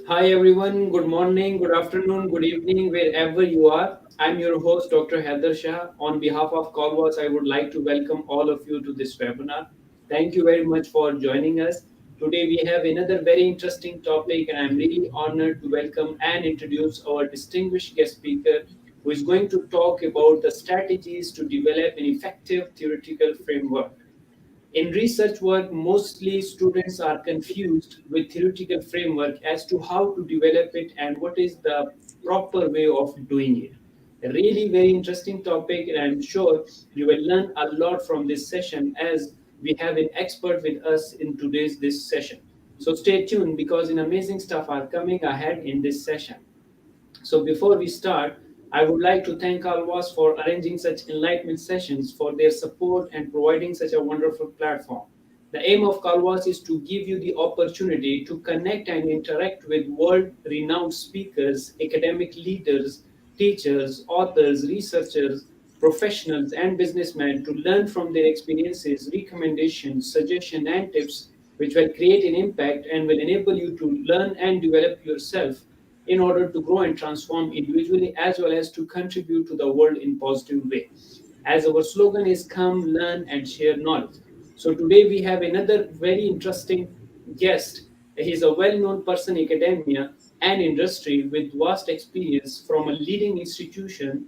Hi everyone, good morning, good afternoon, good evening, wherever you are. I'm your host, Dr. Haider Shah. On behalf of Callwas, I would like to welcome all of you to this webinar. Thank you very much for joining us. Today we have another very interesting topic, and I'm really honored to welcome and introduce our distinguished guest speaker who is going to talk about the strategies to develop an effective theoretical framework. In research work, mostly students are confused with theoretical framework as to how to develop it and what is the proper way of doing it. A really very interesting topic, and I'm sure you will learn a lot from this session as we have an expert with us in today's this session. So stay tuned because an amazing stuff are coming ahead in this session. So before we start, I would like to thank Alwas for arranging such enlightenment sessions, for their support and providing such a wonderful platform. The aim of Kalwas is to give you the opportunity to connect and interact with world-renowned speakers, academic leaders, teachers, authors, researchers, professionals, and businessmen to learn from their experiences, recommendations, suggestions, and tips which will create an impact and will enable you to learn and develop yourself in order to grow and transform individually as well as to contribute to the world in positive way. As our slogan is come, learn, and share knowledge. So today we have another very interesting guest. He's a well-known person in academia and industry with vast experience from a leading institution.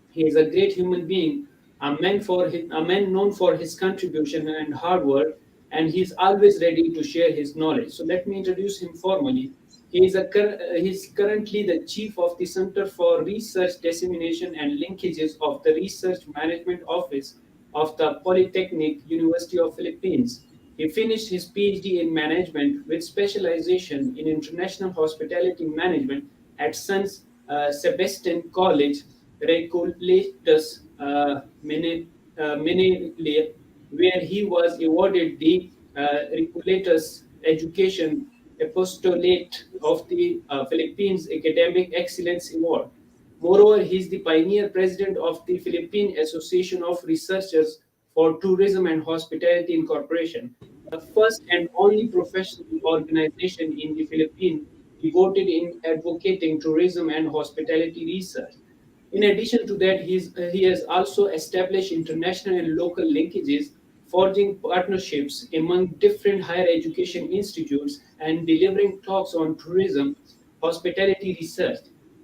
He is a great human being, a man known for his contribution and hard work, and he is always ready to share his knowledge. So let me introduce him formally. He is currently the chief of the Center for Research Dissemination and Linkages of the Research Management Office of the Polytechnic University of Philippines. He finished his PhD in management with specialization in international hospitality management at San Sebastian College, Recolletus, Manila, where he was awarded the Recolletus Education Apostolate of the Philippines Academic Excellence Award. Moreover, he is the pioneer president of the Philippine Association of Researchers for Tourism and Hospitality Incorporation, the first and only professional organization in the Philippines devoted in advocating tourism and hospitality research. In addition to that, he has also established international and local linkages, forging partnerships among different higher education institutes and delivering talks on tourism, hospitality research.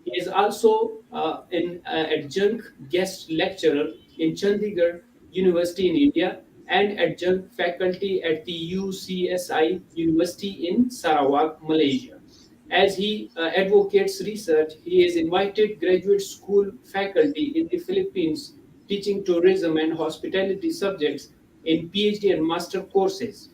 He is also an adjunct guest lecturer in Chandigarh University in India and adjunct faculty at the UCSI University in Sarawak, Malaysia. As he advocates research, he has invited graduate school faculty in the Philippines teaching tourism and hospitality subjects in PhD and master courses.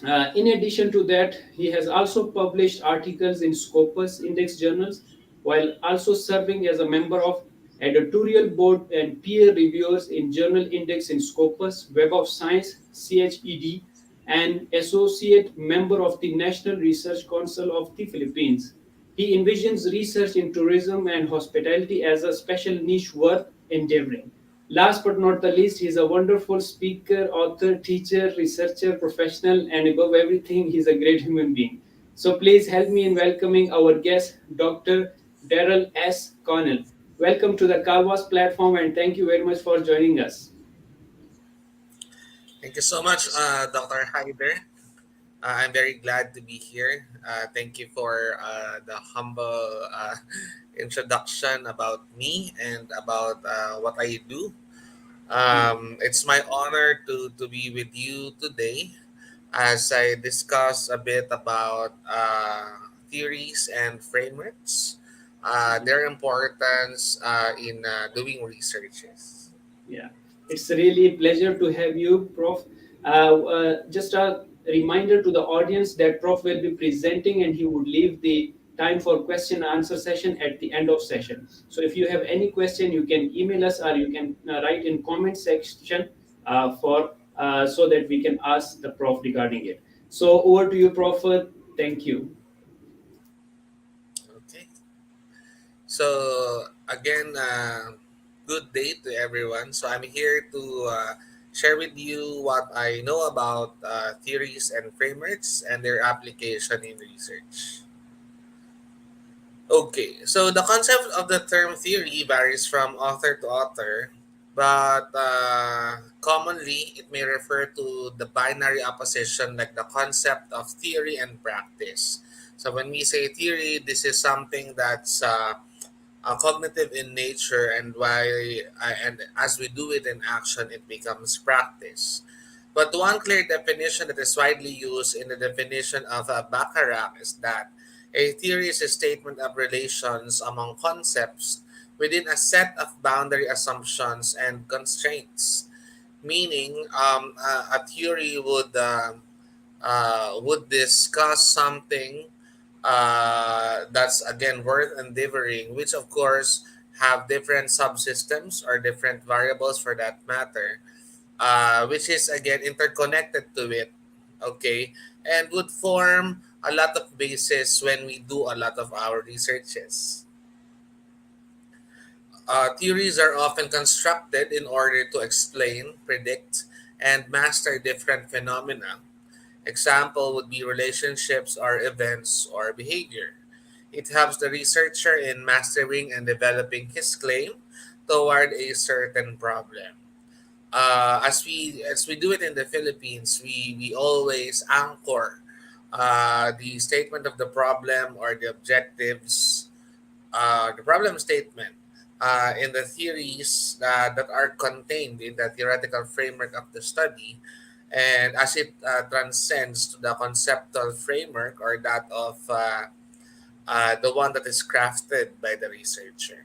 In addition to that, he has also published articles in Scopus Index journals, while also serving as a member of editorial board and peer reviewers in Journal Index in Scopus, Web of Science, CHED, and associate member of the National Research Council of the Philippines. He envisions research in tourism and hospitality as a special niche worth endeavoring. Last but not the least, he's a wonderful speaker, author, teacher, researcher, professional, and above everything, he's a great human being. So please help me in welcoming our guest, Dr. Daryl S. Connell. Welcome to the Calvas platform, and thank you very much for joining us. Thank you so much, Dr. Haider. I'm very glad to be here. Thank you for the humble introduction about me and about what I do. It's my honor to be with you today as I discuss a bit about theories and frameworks, their importance in doing researches. Yeah, it's really a pleasure to have you, Prof. Just a reminder to the audience that Prof will be presenting and he would leave the time for question and answer session at the end of session. So if you have any question, you can email us or you can write in comment section for so that we can ask the Prof regarding it. So over to you, Prof. Thank you. Okay. So again, good day to everyone. So I'm here to share with you what I know about theories and frameworks and their application in research. Okay, so the concept of the term theory varies from author to author, but commonly it may refer to the binary opposition like the concept of theory and practice. So when we say theory, this is something that's cognitive in nature, and and as we do it in action, it becomes practice. But one clear definition that is widely used in the definition of a Bacharach is that a theory is a statement of relations among concepts within a set of boundary assumptions and constraints. Meaning, a theory would discuss something that's again worth endeavoring, which of course have different subsystems or different variables for that matter, which is again interconnected to it, okay, and would form a lot of basis when we do a lot of our researches. Theories are often constructed in order to explain, predict, and master different phenomena. Example would be relationships or events or behavior. It helps the researcher in mastering and developing his claim toward a certain problem. As we do it in the Philippines, we always anchor the statement of the problem or the objectives, the problem statement in the theories that are contained in the theoretical framework of the study, and as it transcends to the conceptual framework or that of the one that is crafted by the researcher.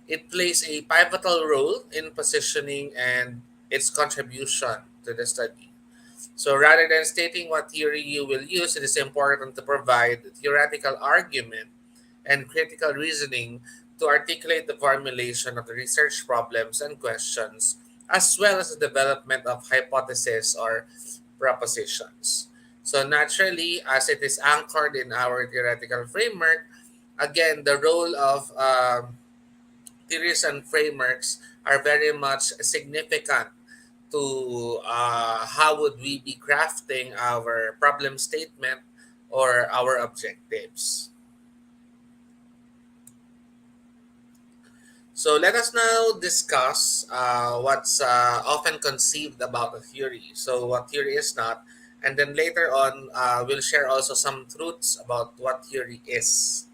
It plays a pivotal role in positioning and its contribution to the study. So rather than stating what theory you will use, it is important to provide theoretical argument and critical reasoning to articulate the formulation of the research problems and questions, as well as the development of hypotheses or propositions. So naturally, as it is anchored in our theoretical framework, again, the role of theories and frameworks are very much significant to how would we be crafting our problem statement or our objectives. So let us now discuss what's often conceived about a theory. So what theory is not, and then later on we'll share also some truths about what theory is.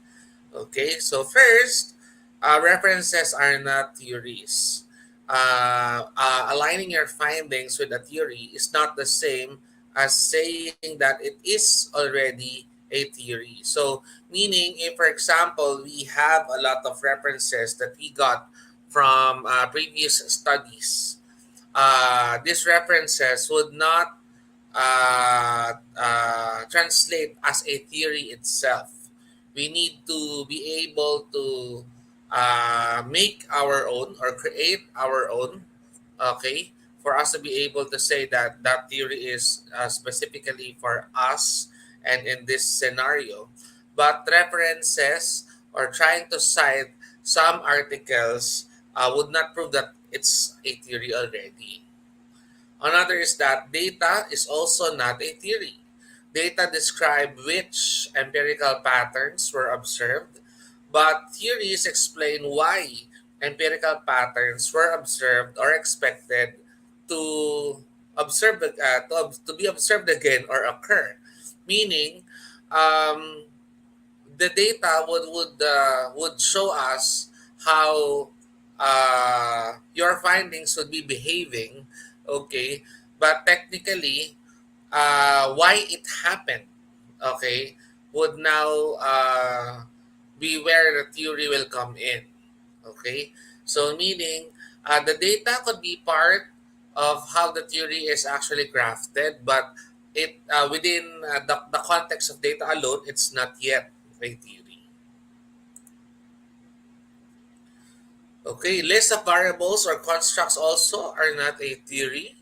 Okay, so first, references are not theories. Aligning your findings with a theory is not the same as saying that it is already a theory. So, meaning, if for example, we have a lot of references that we got from previous studies, these references would not translate as a theory itself. We need to be able to make our own or create our own, okay, for us to be able to say that that theory is specifically for us and in this scenario. But references or trying to cite some articles would not prove that it's a theory already. Another is that data is also not a theory. Data describe which empirical patterns were observed, but theories explain why empirical patterns were observed or expected to to be observed again or occur. Meaning, um, the data would show us how your findings would be behaving, okay, but technically why it happened, okay, would now be where the theory will come in, okay. So meaning the data could be part of how the theory is actually crafted, but it within the context of data alone, it's not yet a theory. Okay, list of variables or constructs also are not a theory.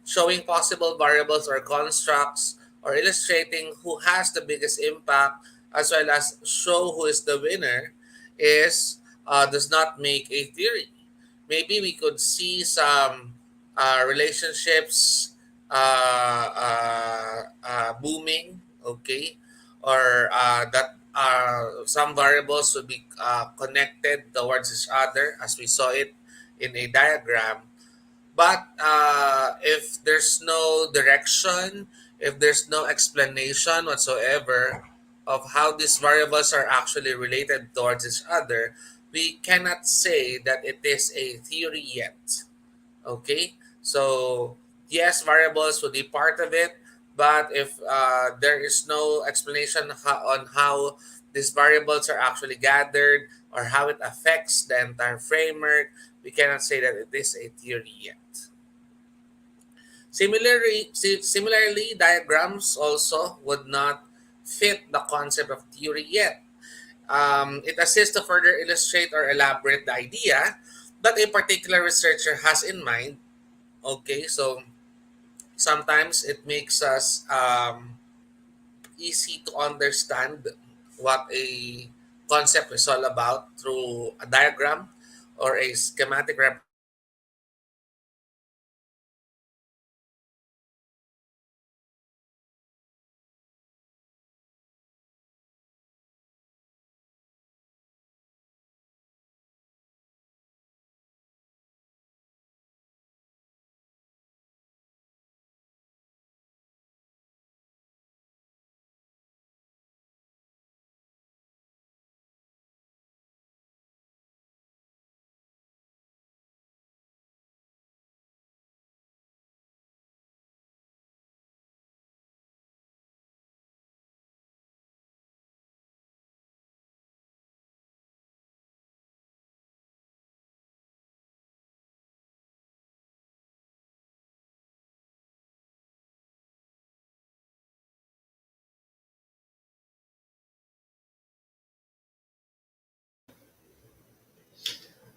Showing possible variables or constructs or illustrating who has the biggest impact as well as show who is the winner is does not make a theory. Maybe we could see some relationships booming, okay, or that some variables would be connected towards each other as we saw it in a diagram. But if there's no direction, if there's no explanation whatsoever of how these variables are actually related towards each other, we cannot say that it is a theory yet. Okay, so yes, variables will be part of it, but if there is no explanation on how these variables are actually gathered or how it affects the entire framework, we cannot say that it is a theory yet. Similarly, diagrams also would not fit the concept of theory yet. It assists to further illustrate or elaborate the idea that a particular researcher has in mind. Okay, so sometimes it makes us easy to understand what a concept is all about through a diagram or a schematic representation of it.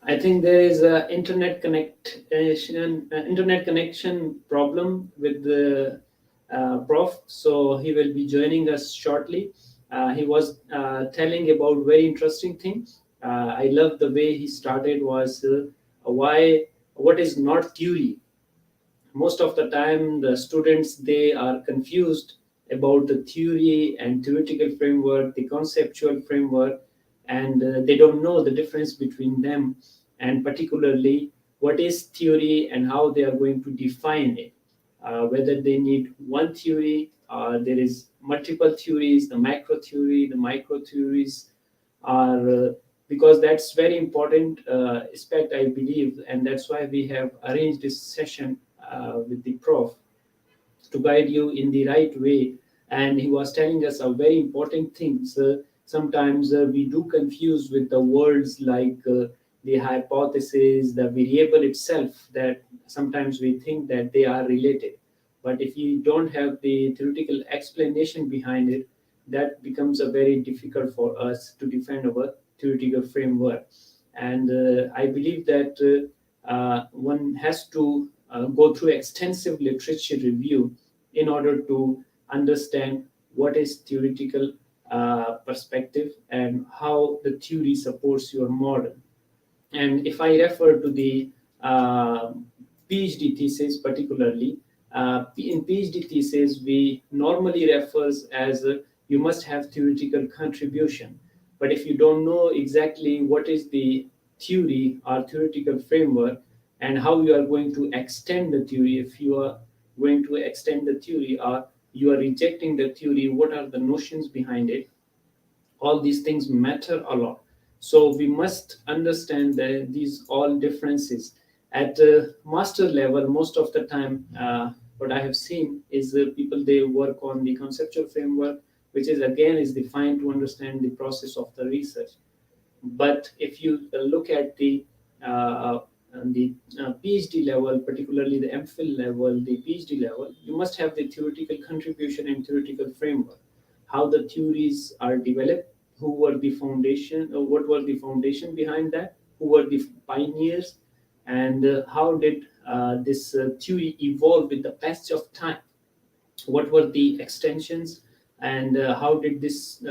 I think there is a internet connection problem with the prof. So he will be joining us shortly. He was telling about very interesting things. I love the way he started was why what is not theory. Most of the time the students they are confused about the theory and theoretical framework, the conceptual framework, and they don't know the difference between them, and particularly what is theory and how they are going to define it, whether they need one theory, there is multiple theories, the macro theory, the micro theories are because that's very important aspect I believe, and that's why we have arranged this session with the prof to guide you in the right way. And he was telling us a very important things. Sometimes we do confuse with the words like the hypothesis, the variable itself, that sometimes we think that they are related. But if you don't have the theoretical explanation behind it, that becomes a very difficult for us to defend our theoretical framework. And I believe that one has to go through extensive literature review in order to understand what is theoretical perspective and how the theory supports your model. And if I refer to the uh, PhD thesis particularly, in PhD thesis, we normally refers as you must have theoretical contribution. But if you don't know exactly what is the theory or theoretical framework and how you are going to extend the theory, if you are going to extend the theory or you are rejecting the theory, what are the notions behind it, all these things matter a lot. So we must understand that these all differences at master level. Most of the time what I have seen is people they work on the conceptual framework, which is again is defined to understand the process of the research. But if you look at uh, the PhD level, particularly the MPhil level, the PhD level, you must have the theoretical contribution and theoretical framework, how the theories are developed, who were the foundation, or what was the foundation behind that, who were the pioneers, and how did this theory evolve with the passage of time, what were the extensions, and how did this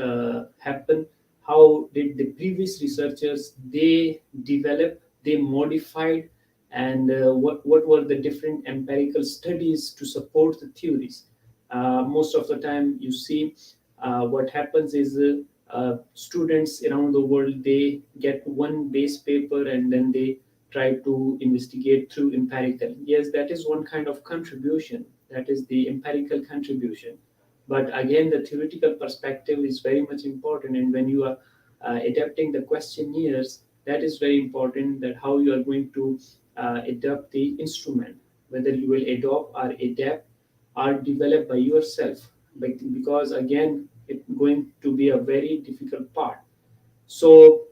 happen, how did the previous researchers they develop, they modified, and what were the different empirical studies to support the theories. Most of the time you see what happens is students around the world, they get one base paper and then they try to investigate through empirical. Yes, that is one kind of contribution, that is the empirical contribution. But again, the theoretical perspective is very much important, and when you are adapting the questionnaires, that is very important, that how you are going to adapt the instrument, whether you will adopt or adapt or develop by yourself. Because again, it's going to be a very difficult part. So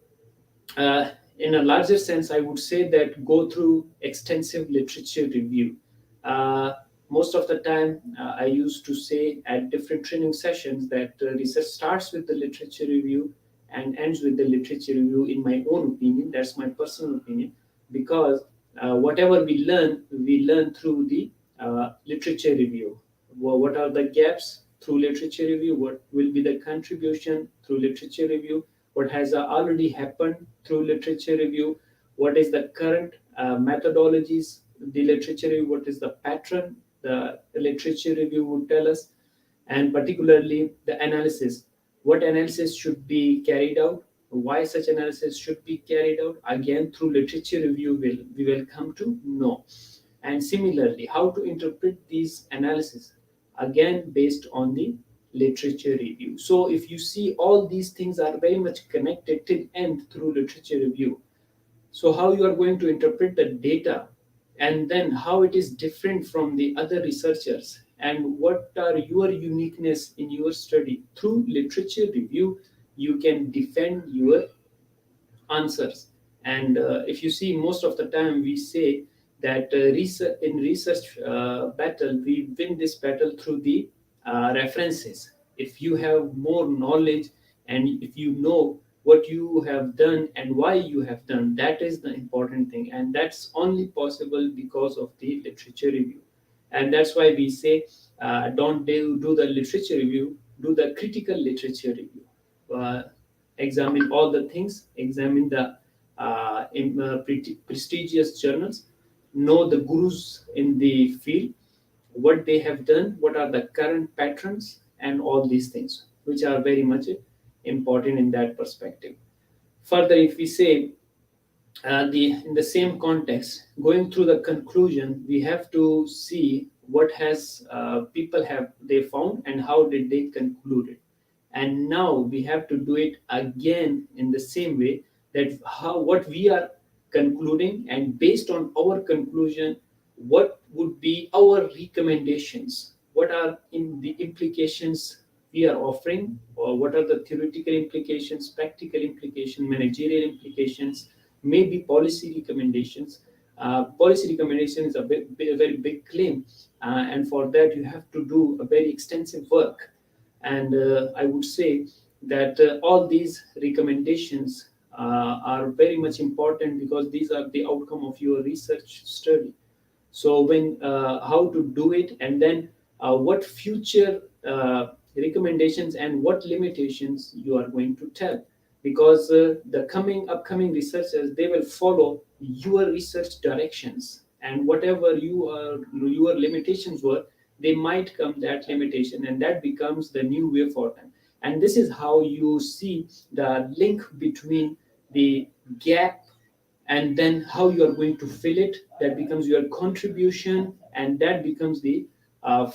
in a larger sense, I would say that go through extensive literature review. Uh, Most of the time, I used to say at different training sessions that research starts with the literature review and ends with the literature review, in my own opinion. That's my personal opinion, because whatever we learn through the literature review. What are the gaps through literature review? What will be the contribution through literature review? What has already happened through literature review? What is the current methodologies, the literature review? What is the pattern the literature review would tell us? And particularly the analysis. What analysis should be carried out? Why such analysis should be carried out? Again, through literature review, we will come to know. And similarly, how to interpret these analysis, again based on the literature review. So if you see, all these things are very much connected till end through literature review. So how you are going to interpret the data, and then how it is different from the other researchers, and what are your uniqueness in your study, through literature review you can defend your answers. And if you see, most of the time we say that in research battle, we win this battle through the references. If you have more knowledge, and if you know what you have done and why you have done, that is the important thing, and that's only possible because of the literature review. And that's why we say, don't do the literature review, do the critical literature review. Examine all the things, examine the prestigious journals, know the gurus in the field, what they have done, what are the current patterns, and all these things, which are very much important in that perspective. Further, if we say, the in the same context, going through the conclusion, we have to see what has people have they found and how did they conclude it. And now we have to do it again in the same way, that how what we are concluding, and based on our conclusion, what would be our recommendations, what are in the implications we are offering, or what are the theoretical implications, practical implications, managerial implications, maybe policy recommendations. Policy recommendation is a very big claim, and for that you have to do a very extensive work. And I would say that all these recommendations are very much important, because these are the outcome of your research study. So when how to do it, and then what future recommendations and what limitations you are going to tell, because the coming upcoming researchers, they will follow your research directions, and whatever your limitations were, they might come that limitation, and that becomes the new way for them. And this is how you see the link between the gap, and then how you are going to fill it, that becomes your contribution, and that becomes the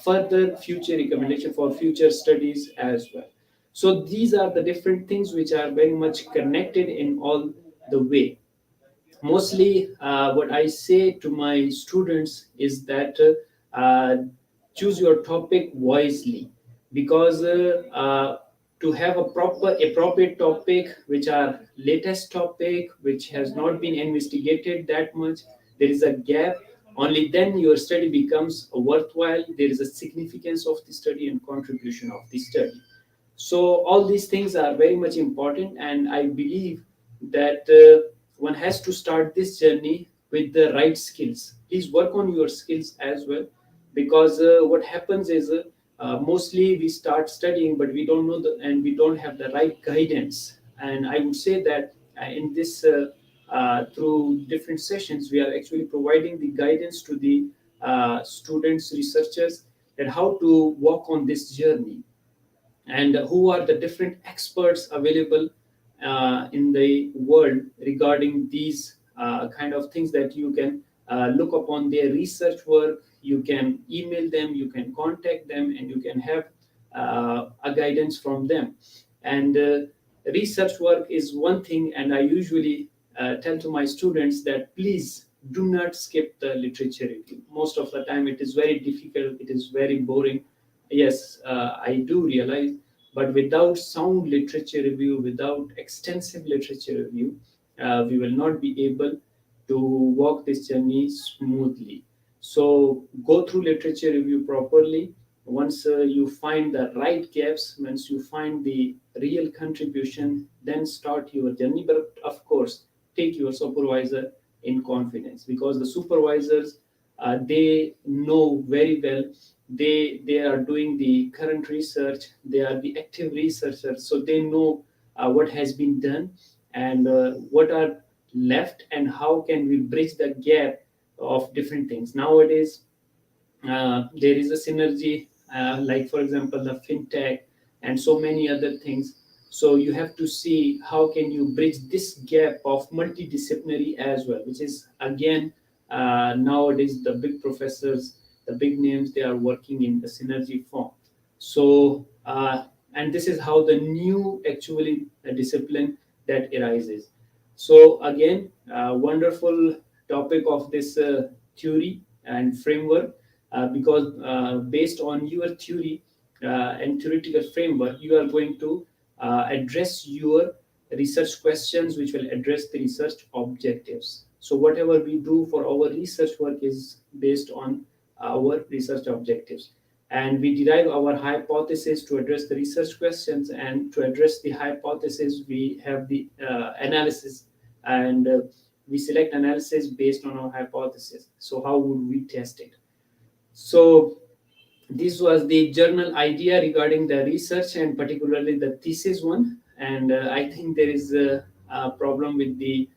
further future recommendation for future studies as well. So these are the different things which are very much connected in all the way. Mostly what I say to my students is that choose your topic wisely, because to have a proper appropriate topic, which are latest topic, which has not been investigated that much, there is a gap, only then your study becomes worthwhile, there is a significance of the study and contribution of the study. So all these things are very much important, and I believe that one has to start this journey with the right skills. Please work on your skills as well, because what happens is mostly we start studying, but we don't know and we don't have the right guidance. And I would say that in this through different sessions, we are actually providing the guidance to the students, researchers, that how to walk on this journey. and who are the different experts available in the world regarding these kind of things that you can look upon their research work. You can email them, you can contact them, and you can have a guidance from them. And research work is one thing, and I usually tell to my students that please do not skip the literature review. Most of the time it is very difficult, it is very boring. Yes, I do realize, but without sound literature review, without extensive literature review, we will not be able to walk this journey smoothly. So go through literature review properly. Once you find the right gaps, once you find the real contribution, then start your journey. But of course, take your supervisor in confidence, because the supervisors, they know very well. They are doing the current research, they are the active researchers, so they know what has been done, and what are left, and how can we bridge the gap of different things nowadays. There is a synergy, like for example the fintech and so many other things. So you have to see how can you bridge this gap of multidisciplinary as well, which is again, nowadays the big professors, the big names, they are working in the synergy form. So and this is how the new actually discipline that arises. So again, wonderful topic of this theory and framework, because based on your theory and theoretical framework, you are going to address your research questions, which will address the research objectives. So whatever we do for our research work is based on our research objectives, and we derive our hypothesis to address the research questions, and to address the hypothesis we have the analysis, and we select analysis based on our hypothesis. So how would we test it? So this was the journal idea regarding the research, and particularly the thesis one. And I think there is a problem with the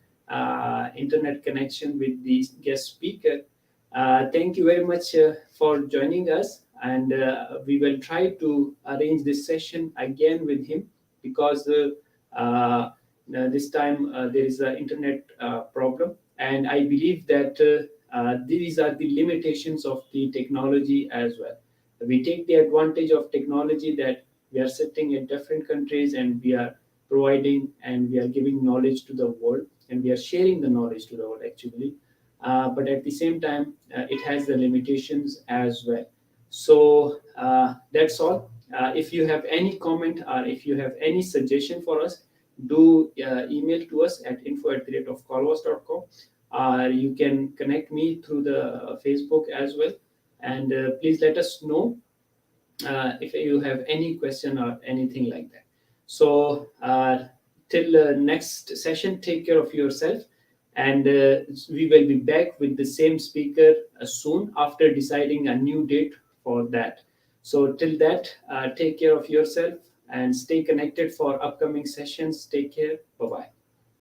internet connection with the guest speaker. Thank you very much for joining us, and we will try to arrange this session again with him, because this time there is an internet problem, and I believe that these are the limitations of the technology as well. We take the advantage of technology that we are sitting in different countries, and we are providing and we are giving knowledge to the world, and we are sharing the knowledge to the world actually. But at the same time, it has the limitations as well. So that's all. If you have any comment, or if you have any suggestion for us, do email to us at info@colvas.com. You can connect me through the Facebook as well, and please let us know if you have any question or anything like that. So till next session, take care of yourself, and we will be back with the same speaker soon, after deciding a new date for that. So till that, take care of yourself and stay connected for upcoming sessions. Take care. Bye bye.